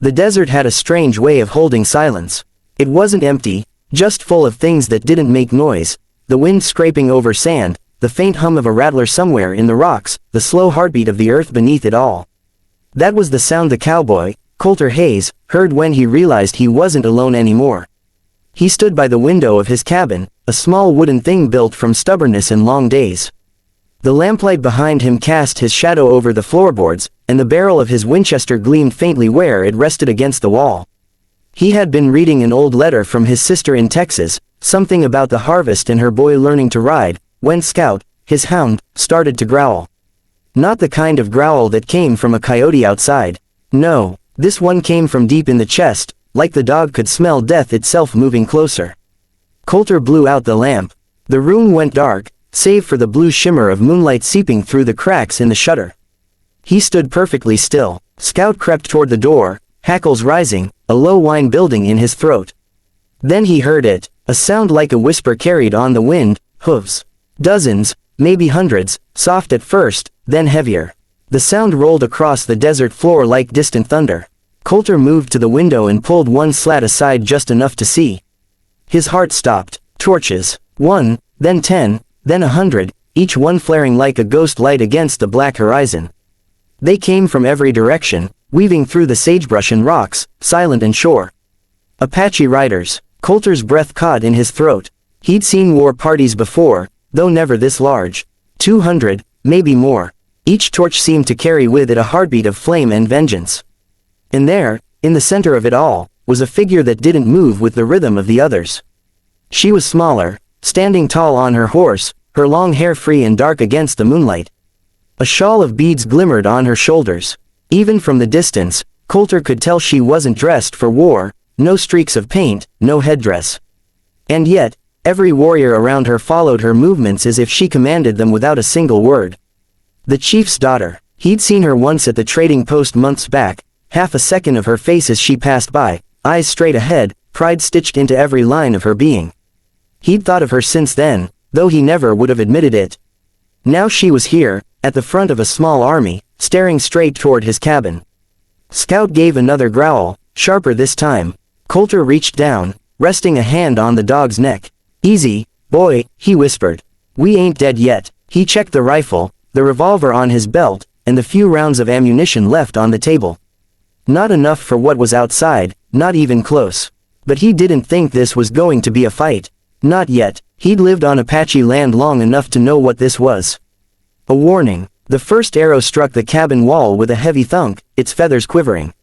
The desert had a strange way of holding silence. It wasn't empty, just full of things that didn't make noise, the wind scraping over sand, the faint hum of a rattler somewhere in the rocks, the slow heartbeat of the earth beneath it all. That was the sound the cowboy, Coulter Hayes, heard when he realized he wasn't alone anymore. He stood by the window of his cabin, a small wooden thing built from stubbornness and long days. The lamplight behind him cast his shadow over the floorboards, and the barrel of his Winchester gleamed faintly where it rested against the wall. He had been reading an old letter from his sister in Texas, something about the harvest and her boy learning to ride, when Scout, his hound, started to growl. Not the kind of growl that came from a coyote outside. No, this one came from deep in the chest, like the dog could smell death itself moving closer. Coulter blew out the lamp. The room went dark, save for the blue shimmer of moonlight seeping through the cracks in the shutter. He stood perfectly still. Scout crept toward the door, hackles rising, a low whine building in his throat. Then he heard it, a sound like a whisper carried on the wind, hooves. Dozens, maybe hundreds, soft at first, then heavier. The sound rolled across the desert floor like distant thunder. Coulter moved to the window and pulled one slat aside just enough to see. His heart stopped. Torches. 1, then 10, then 100, each one flaring like a ghost light against the black horizon. They came from every direction, weaving through the sagebrush and rocks, silent and sure. Apache riders. Coulter's breath caught in his throat. He'd seen war parties before, though never this large. 200, maybe more. Each torch seemed to carry with it a heartbeat of flame and vengeance. And there, in the center of it all, was a figure that didn't move with the rhythm of the others. She was smaller, standing tall on her horse, her long hair free and dark against the moonlight. A shawl of beads glimmered on her shoulders. Even from the distance, Coulter could tell she wasn't dressed for war, no streaks of paint, no headdress. And yet, every warrior around her followed her movements as if she commanded them without a single word. The chief's daughter. He'd seen her once at the trading post months back, half a second of her face as she passed by, eyes straight ahead, pride stitched into every line of her being. He'd thought of her since then, though he never would have admitted it. Now she was here, at the front of a small army, staring straight toward his cabin. Scout gave another growl, sharper this time. Coulter reached down, resting a hand on the dog's neck. "Easy, boy," he whispered. "We ain't dead yet." He checked the rifle, the revolver on his belt, and the few rounds of ammunition left on the table. Not enough for what was outside, not even close. But he didn't think this was going to be a fight. Not yet. He'd lived on Apache land long enough to know what this was. A warning. The first arrow struck the cabin wall with a heavy thunk, its feathers quivering.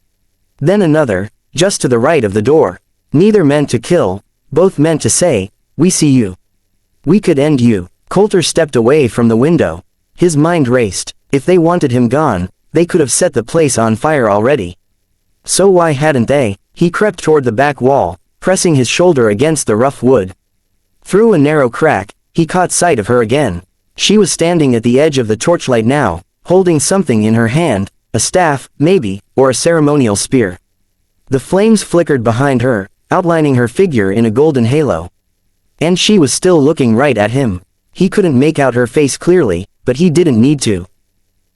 Then another, just to the right of the door. Neither meant to kill, both meant to say, "We see you. We could end you." Coulter stepped away from the window. His mind raced. If they wanted him gone, they could have set the place on fire already. So why hadn't they? He crept toward the back wall, pressing his shoulder against the rough wood. Through a narrow crack, he caught sight of her again. She was standing at the edge of the torchlight now, holding something in her hand, a staff, maybe, or a ceremonial spear. The flames flickered behind her, outlining her figure in a golden halo. And she was still looking right at him. He couldn't make out her face clearly, but he didn't need to.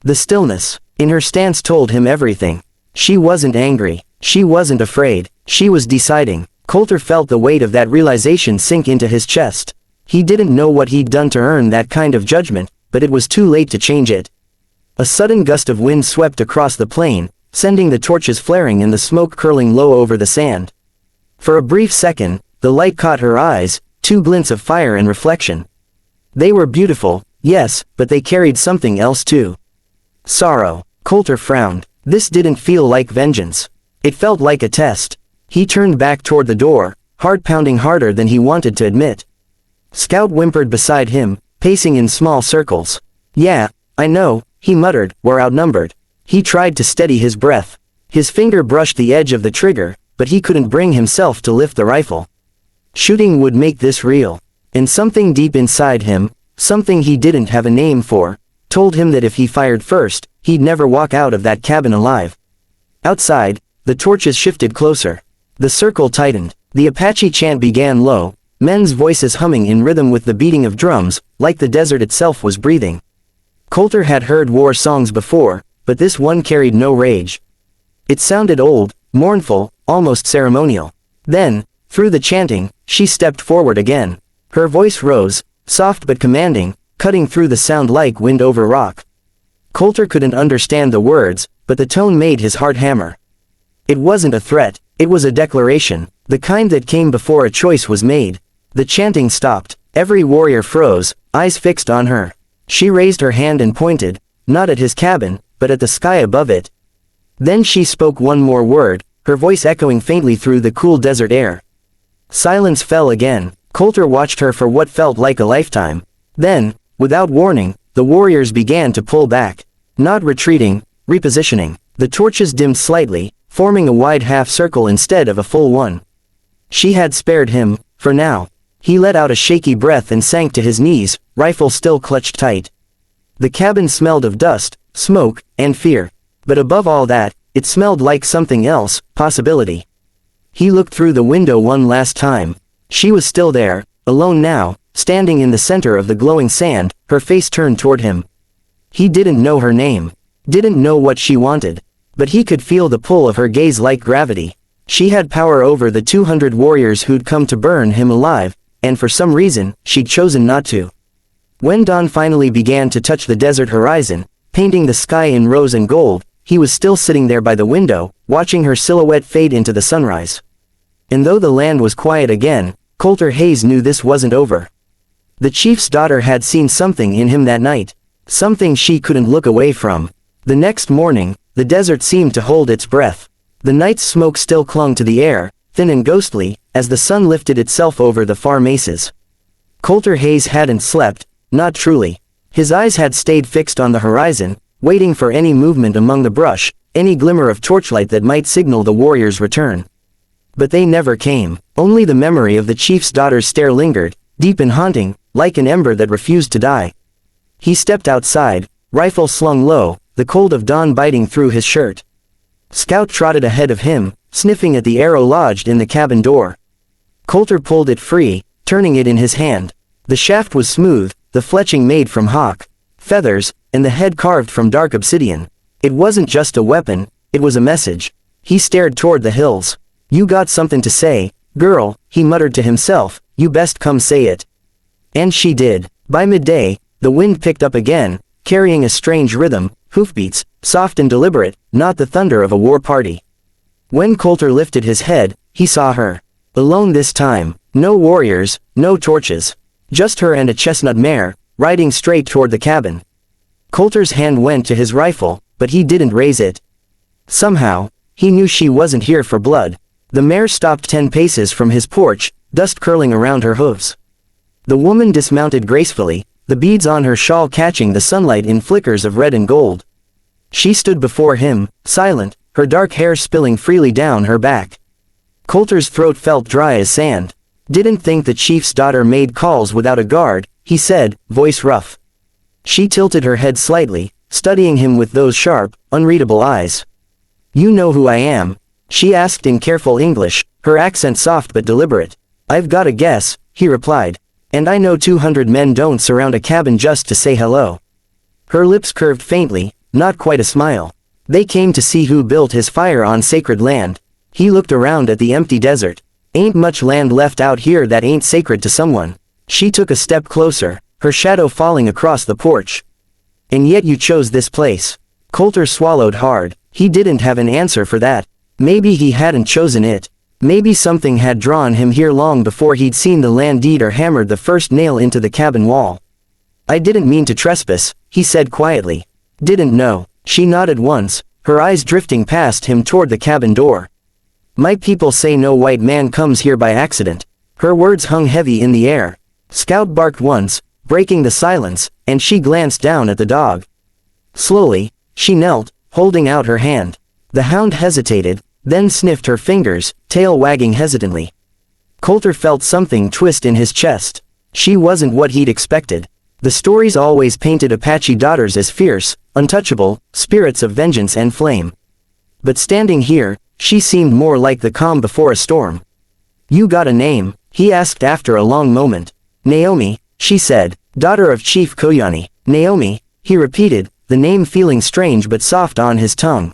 The stillness in her stance told him everything. She wasn't angry. She wasn't afraid. She was deciding. Coulter felt the weight of that realization sink into his chest. He didn't know what he'd done to earn that kind of judgment, but it was too late to change it. A sudden gust of wind swept across the plain, sending the torches flaring and the smoke curling low over the sand. For a brief second, the light caught her eyes, two glints of fire and reflection. They were beautiful, yes, but they carried something else too. Sorrow. Coulter frowned. This didn't feel like vengeance. It felt like a test. He turned back toward the door, heart pounding harder than he wanted to admit. Scout whimpered beside him, pacing in small circles. "Yeah, I know," he muttered, "we're outnumbered." He tried to steady his breath. His finger brushed the edge of the trigger, but he couldn't bring himself to lift the rifle. Shooting would make this real. And something deep inside him, something he didn't have a name for, told him that if he fired first, he'd never walk out of that cabin alive. Outside, the torches shifted closer. The circle tightened. The Apache chant began low, men's voices humming in rhythm with the beating of drums, like the desert itself was breathing. Coulter had heard war songs before, but this one carried no rage. It sounded old, mournful, almost ceremonial. Then, through the chanting, she stepped forward again. Her voice rose, soft but commanding, cutting through the sound like wind over rock. Coulter couldn't understand the words, but the tone made his heart hammer. It wasn't a threat, it was a declaration, the kind that came before a choice was made. The chanting stopped, every warrior froze, eyes fixed on her. She raised her hand and pointed, not at his cabin, but at the sky above it. Then she spoke one more word, her voice echoing faintly through the cool desert air. Silence fell again. Coulter watched her for what felt like a lifetime. Then, without warning, the warriors began to pull back. Not retreating, repositioning. The torches dimmed slightly, forming a wide half-circle instead of a full one. She had spared him, for now. He let out a shaky breath and sank to his knees, rifle still clutched tight. The cabin smelled of dust, smoke, and fear. But above all that, it smelled like something else, possibility. He looked through the window one last time. She was still there, alone now, standing in the center of the glowing sand, her face turned toward him. He didn't know her name, didn't know what she wanted, but he could feel the pull of her gaze like gravity. She had power over the 200 warriors who'd come to burn him alive, and for some reason, she'd chosen not to. When dawn finally began to touch the desert horizon, painting the sky in rose and gold, he was still sitting there by the window, watching her silhouette fade into the sunrise. And though the land was quiet again, Coulter Hayes knew this wasn't over. The chief's daughter had seen something in him that night, something she couldn't look away from. The next morning, the desert seemed to hold its breath. The night's smoke still clung to the air, thin and ghostly, as the sun lifted itself over the far mesas. Coulter Hayes hadn't slept, not truly. His eyes had stayed fixed on the horizon, waiting for any movement among the brush, any glimmer of torchlight that might signal the warriors' return. But they never came. Only the memory of the chief's daughter's stare lingered, deep and haunting, like an ember that refused to die. He stepped outside, rifle slung low, the cold of dawn biting through his shirt. Scout trotted ahead of him, sniffing at the arrow lodged in the cabin door. Coulter pulled it free, turning it in his hand. The shaft was smooth, the fletching made from hawk feathers, and the head carved from dark obsidian. It wasn't just a weapon, it was a message. He stared toward the hills. "You got something to say, girl," he muttered to himself, "you best come say it." And she did. By midday, the wind picked up again, carrying a strange rhythm, hoofbeats, soft and deliberate, not the thunder of a war party. When Coulter lifted his head, he saw her. Alone this time, no warriors, no torches. Just her and a chestnut mare, riding straight toward the cabin. Coulter's hand went to his rifle, but he didn't raise it. Somehow, he knew she wasn't here for blood. The mare stopped 10 paces from his porch, dust curling around her hooves. The woman dismounted gracefully, the beads on her shawl catching the sunlight in flickers of red and gold. She stood before him, silent, her dark hair spilling freely down her back. Coulter's throat felt dry as sand. "Didn't think the chief's daughter made calls without a guard," he said, voice rough. She tilted her head slightly, studying him with those sharp, unreadable eyes. "You know who I am?" she asked in careful English, her accent soft but deliberate. "I've got a guess," he replied. "And I know 200 men don't surround a cabin just to say hello." Her lips curved faintly, not quite a smile. "They came to see who built his fire on sacred land." He looked around at the empty desert. "Ain't much land left out here that ain't sacred to someone." She took a step closer, her shadow falling across the porch. "And yet you chose this place." Coulter swallowed hard. He didn't have an answer for that. Maybe he hadn't chosen it. Maybe something had drawn him here long before he'd seen the land deed or hammered the first nail into the cabin wall. "I didn't mean to trespass," he said quietly. "Didn't know." She nodded once, her eyes drifting past him toward the cabin door. "My people say no white man comes here by accident." Her words hung heavy in the air. Scout barked once, breaking the silence, and she glanced down at the dog. Slowly, she knelt, holding out her hand. The hound hesitated, then sniffed her fingers, tail wagging hesitantly. Coulter felt something twist in his chest. She wasn't what he'd expected. The stories always painted Apache daughters as fierce, untouchable, spirits of vengeance and flame. But standing here, she seemed more like the calm before a storm. "You got a name?" he asked after a long moment. "Naomi," she said, "daughter of Chief Koyani." "Naomi," he repeated, the name feeling strange but soft on his tongue.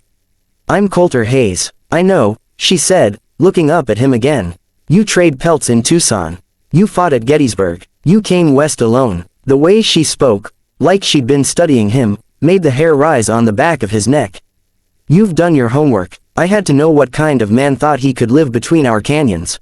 "I'm Coulter Hayes." "I know," she said, looking up at him again. You trade pelts in Tucson. You fought at Gettysburg. You came west alone. The way she spoke, like she'd been studying him, made the hair rise on the back of his neck. You've done your homework. I had to know what kind of man thought he could live between our canyons.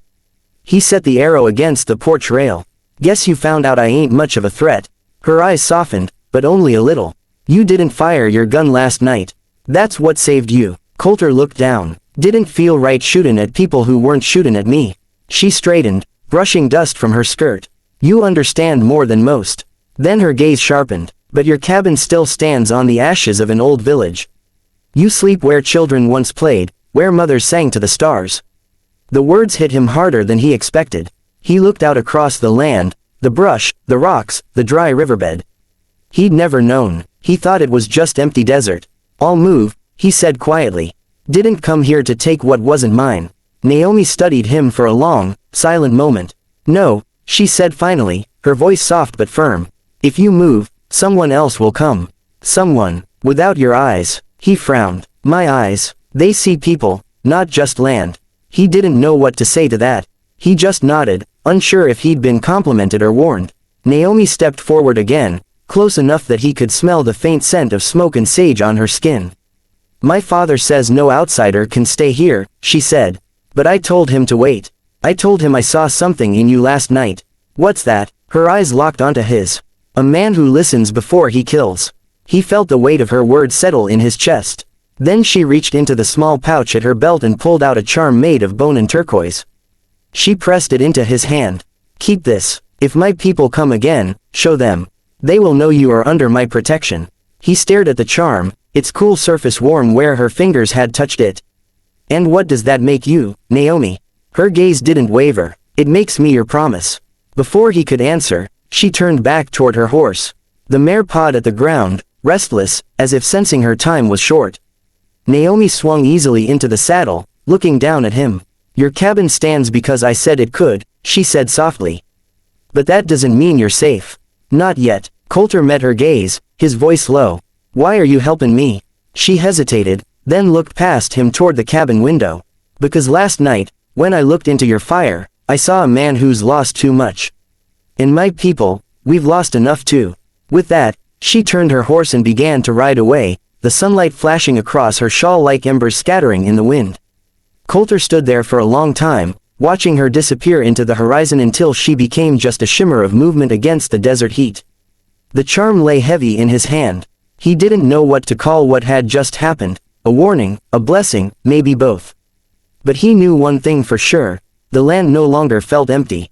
He set the arrow against the porch rail. Guess you found out I ain't much of a threat. Her eyes softened, but only a little. You didn't fire your gun last night. That's what saved you. Coulter looked down. Didn't feel right shootin' at people who weren't shootin' at me. She straightened, brushing dust from her skirt. You understand more than most. Then her gaze sharpened. But your cabin still stands on the ashes of an old village. You sleep where children once played, where mothers sang to the stars. The words hit him harder than he expected. He looked out across the land, the brush, the rocks, the dry riverbed. He'd never known. He thought it was just empty desert. I'll move, he said quietly. Didn't come here to take what wasn't mine. Naomi studied him for a long, silent moment. No, she said finally, her voice soft but firm. If you move, someone else will come. Someone. Without your eyes. He frowned. My eyes. They see people, not just land. He didn't know what to say to that. He just nodded, unsure if he'd been complimented or warned. Naomi stepped forward again, close enough that he could smell the faint scent of smoke and sage on her skin. My father says no outsider can stay here, she said. But I told him to wait. I told him I saw something in you last night. What's that? Her eyes locked onto his. A man who listens before he kills. He felt the weight of her words settle in his chest. Then she reached into the small pouch at her belt and pulled out a charm made of bone and turquoise. She pressed it into his hand. Keep this. If my people come again, show them. They will know you are under my protection. He stared at the charm, its cool surface warm where her fingers had touched it. And what does that make you, Naomi? Her gaze didn't waver. It makes me your promise. Before he could answer, she turned back toward her horse. The mare pawed at the ground, restless, as if sensing her time was short. Naomi swung easily into the saddle, looking down at him. Your cabin stands because I said it could, she said softly. But that doesn't mean you're safe. Not yet. Coulter met her gaze, his voice low. Why are you helping me? She hesitated, then looked past him toward the cabin window. Because last night, when I looked into your fire, I saw a man who's lost too much. And my people, we've lost enough too. With that, she turned her horse and began to ride away, the sunlight flashing across her shawl like embers scattering in the wind. Coulter stood there for a long time, watching her disappear into the horizon until she became just a shimmer of movement against the desert heat. The charm lay heavy in his hand. He didn't know what to call what had just happened, a warning, a blessing, maybe both. But he knew one thing for sure, the land no longer felt empty.